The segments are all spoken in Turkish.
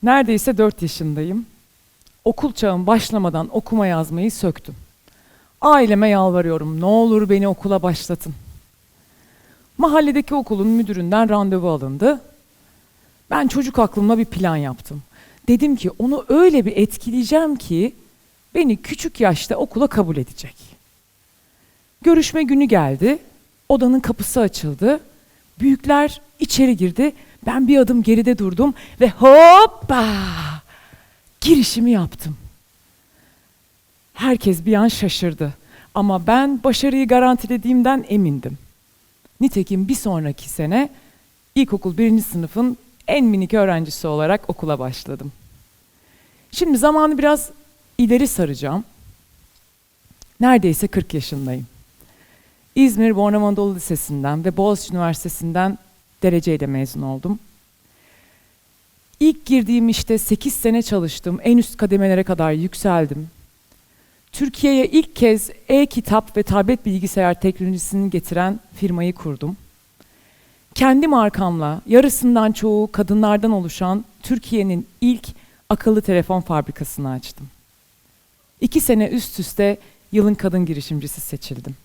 Neredeyse 4 yaşındayım. Okul çağım başlamadan okuma yazmayı söktüm. Aileme yalvarıyorum, ne olur beni okula başlatın. Mahalledeki okulun müdüründen randevu alındı. Ben çocuk aklımla bir plan yaptım. Dedim ki onu öyle bir etkileyeceğim ki beni küçük yaşta okula kabul edecek. Görüşme günü geldi. Odanın kapısı açıldı. Büyükler içeri girdi. Ben bir adım geride durdum ve hoppa! Girişimi yaptım. Herkes bir an şaşırdı. Ama ben başarıyı garantilediğimden emindim. Nitekim bir sonraki sene ilkokul 1. sınıfın en minik öğrencisi olarak okula başladım. Şimdi zamanı biraz ileri saracağım. Neredeyse 40 yaşındayım. İzmir Bornova Anadolu Lisesi'nden ve Boğaziçi Üniversitesi'nden dereceyle mezun oldum. İlk girdiğim işte 8 sene çalıştım, en üst kademelere kadar yükseldim. Türkiye'ye ilk kez e-kitap ve tablet bilgisayar teknolojisini getiren firmayı kurdum. Kendi markamla yarısından çoğu kadınlardan oluşan Türkiye'nin ilk akıllı telefon fabrikasını açtım. 2 sene üst üste yılın kadın girişimcisi seçildim.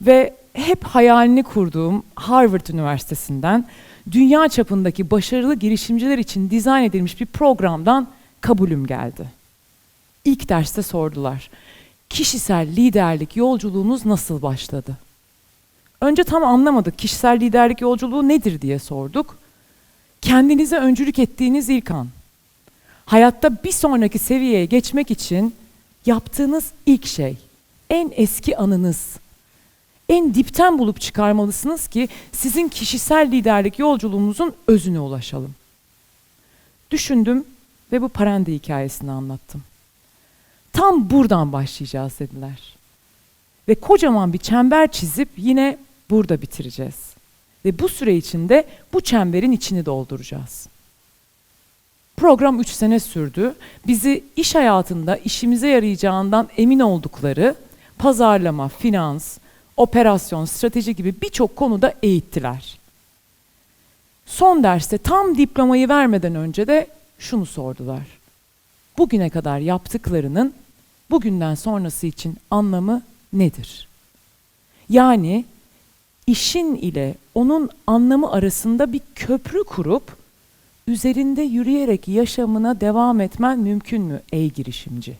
Ve hep hayalini kurduğum Harvard Üniversitesi'nden dünya çapındaki başarılı girişimciler için dizayn edilmiş bir programdan kabulüm geldi. İlk derste sordular, kişisel liderlik yolculuğunuz nasıl başladı? Önce tam anlamadık, kişisel liderlik yolculuğu nedir diye sorduk. Kendinize öncülük ettiğiniz ilk an. Hayatta bir sonraki seviyeye geçmek için yaptığınız ilk şey, en eski anınız. En dipten bulup çıkarmalısınız ki sizin kişisel liderlik yolculuğunuzun özüne ulaşalım. Düşündüm ve bu paranda hikayesini anlattım. Tam buradan başlayacağız dediler. Ve kocaman bir çember çizip yine burada bitireceğiz. Ve bu süre içinde bu çemberin içini dolduracağız. Program 3 sene sürdü. Bizi iş hayatında işimize yarayacağından emin oldukları pazarlama, finans, operasyon, strateji gibi birçok konuda eğittiler. Son derste tam diplomayı vermeden önce de şunu sordular. Bugüne kadar yaptıklarının bugünden sonrası için anlamı nedir? Yani işin ile onun anlamı arasında bir köprü kurup üzerinde yürüyerek yaşamına devam etmen mümkün mü ey girişimci?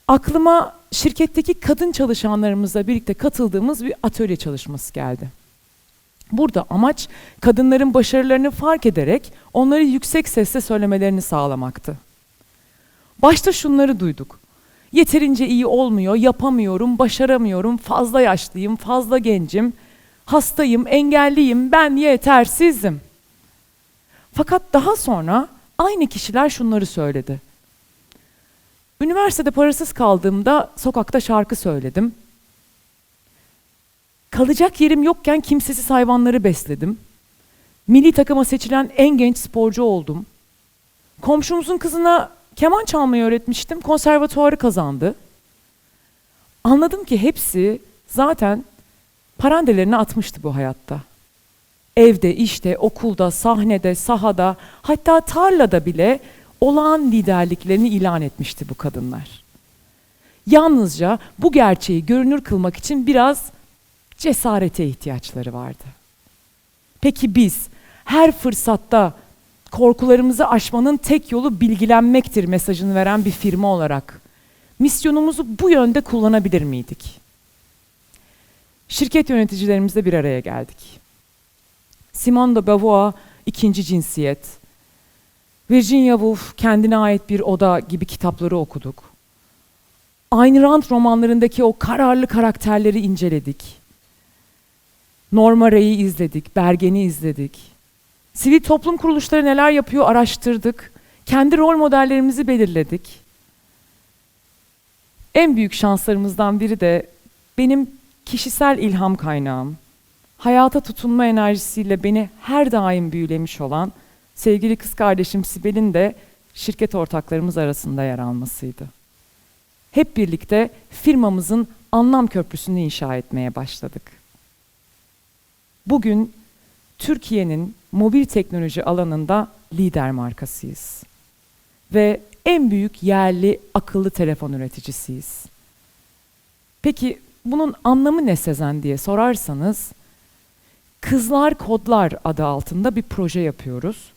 Aklıma şirketteki kadın çalışanlarımızla birlikte katıldığımız bir atölye çalışması geldi. Burada amaç kadınların başarılarını fark ederek onları yüksek sesle söylemelerini sağlamaktı. Başta şunları duyduk. Yeterince iyi olmuyor, yapamıyorum, başaramıyorum, fazla yaşlıyım, fazla gencim, hastayım, engelliyim, ben yetersizim. Fakat daha sonra aynı kişiler şunları söyledi. Üniversitede parasız kaldığımda sokakta şarkı söyledim. Kalacak yerim yokken kimsesiz hayvanları besledim. Milli takıma seçilen en genç sporcu oldum. Komşumuzun kızına keman çalmayı öğretmiştim, konservatuvarı kazandı. Anladım ki hepsi zaten parandelerini atmıştı bu hayatta. Evde, işte, okulda, sahnede, sahada, hatta tarlada bile olağan liderliklerini ilan etmişti bu kadınlar. Yalnızca bu gerçeği görünür kılmak için biraz cesarete ihtiyaçları vardı. Peki biz her fırsatta korkularımızı aşmanın tek yolu bilgilenmektir mesajını veren bir firma olarak misyonumuzu bu yönde kullanabilir miydik? Şirket yöneticilerimizle bir araya geldik. Simone de Beauvoir, İkinci Cinsiyet, Virginia Woolf, Kendine Ait Bir Oda gibi kitapları okuduk. Ayn Rand romanlarındaki o kararlı karakterleri inceledik. Norma Ray'i izledik, Bergen'i izledik. Sivil toplum kuruluşları neler yapıyor araştırdık. Kendi rol modellerimizi belirledik. En büyük şanslarımızdan biri de benim kişisel ilham kaynağım, hayata tutunma enerjisiyle beni her daim büyülemiş olan sevgili kız kardeşim Sibel'in de şirket ortaklarımız arasında yer almasıydı. Hep birlikte firmamızın anlam köprüsünü inşa etmeye başladık. Bugün Türkiye'nin mobil teknoloji alanında lider markasıyız. Ve en büyük yerli akıllı telefon üreticisiyiz. Peki bunun anlamı ne Sezen diye sorarsanız, Kızlar Kodlar adı altında bir proje yapıyoruz.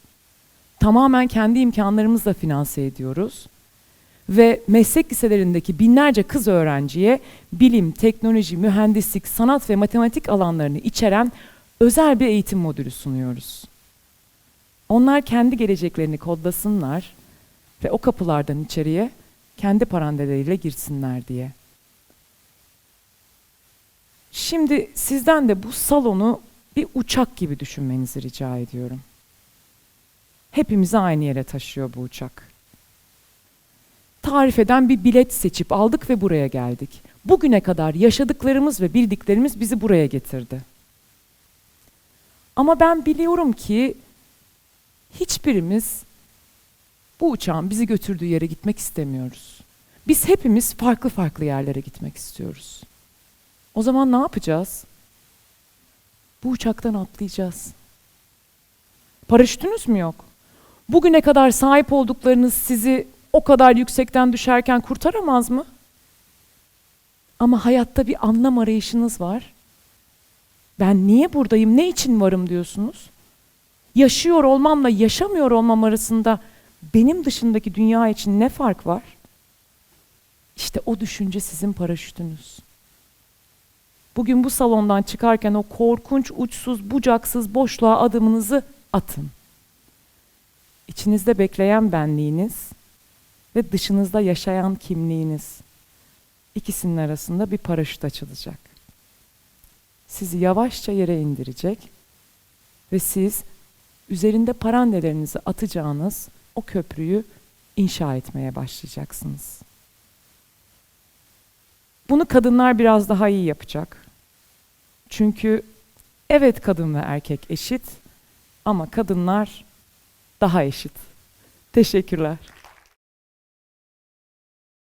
Tamamen kendi imkanlarımızla finanse ediyoruz. Ve meslek liselerindeki binlerce kız öğrenciye bilim, teknoloji, mühendislik, sanat ve matematik alanlarını içeren özel bir eğitim modülü sunuyoruz. Onlar kendi geleceklerini kodlasınlar ve o kapılardan içeriye kendi parandeleriyle girsinler diye. Şimdi sizden de bu salonu bir uçak gibi düşünmenizi rica ediyorum. Hepimizi aynı yere taşıyor bu uçak. Tarif eden bir bilet seçip aldık ve buraya geldik. Bugüne kadar yaşadıklarımız ve bildiklerimiz bizi buraya getirdi. Ama ben biliyorum ki hiçbirimiz bu uçağın bizi götürdüğü yere gitmek istemiyoruz. Biz hepimiz farklı farklı yerlere gitmek istiyoruz. O zaman ne yapacağız? Bu uçaktan atlayacağız. Paraşütünüz mü yok? Bugüne kadar sahip olduklarınız sizi o kadar yüksekten düşerken kurtaramaz mı? Ama hayatta bir anlam arayışınız var. Ben niye buradayım, ne için varım diyorsunuz. Yaşıyor olmamla yaşamıyor olmam arasında benim dışındaki dünya için ne fark var? İşte o düşünce sizin paraşütünüz. Bugün bu salondan çıkarken o korkunç, uçsuz, bucaksız boşluğa adımınızı atın. İçinizde bekleyen benliğiniz ve dışınızda yaşayan kimliğiniz. İkisinin arasında bir paraşüt açılacak. Sizi yavaşça yere indirecek ve siz üzerinde parandelerinizi atacağınız o köprüyü inşa etmeye başlayacaksınız. Bunu kadınlar biraz daha iyi yapacak. Çünkü evet, kadın ve erkek eşit ama kadınlar daha eşit. Teşekkürler.